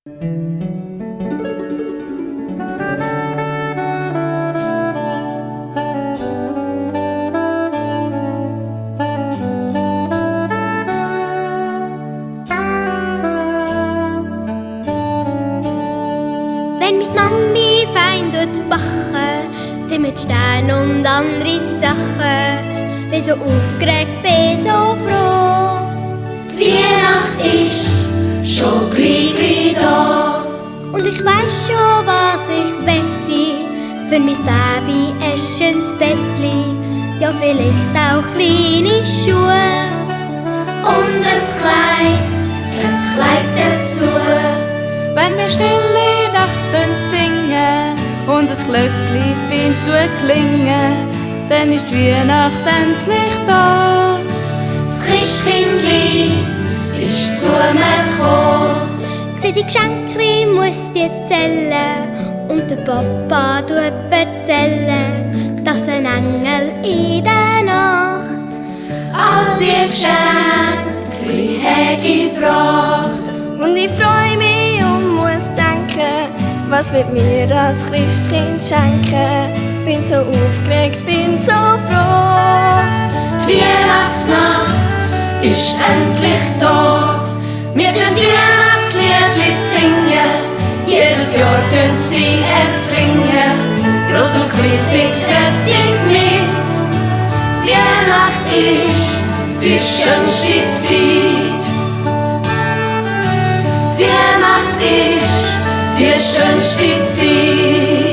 Wenn mis Mami fein dort backen, sind mit Steinen und andere Sachen. Bin so aufgeregt, bin so froh. Die Weihnacht ist schon gleich da. Und ich weiss schon, was ich wette. Für mein Baby ein schönes Bettli, ja vielleicht auch kleine Schuhe. Und ein Kleid dazu. Wenn wir stille Nacht singen und das Glöckli fein klingen, dann ist die Weihnacht endlich da. Das Christkindli ist zu mir gekommen. Sieh, die Geschenke muss die zählen und der Papa erzählen, dass ein Engel in der Nacht all die Geschenke hat gebracht. Und ich freu mich und muss denken, was wird mir das Christkind schenken? Bin so aufgeregt, bin so froh. Die Weihnachtsnacht ist endlich da. Wir können die Weihnachtsliedli singen. Jedes Jahr tun sie erklingen. Gross und klein singt kräftig mit. Weihnacht ist die schönste Zeit. Weihnacht ist die schönste Zeit.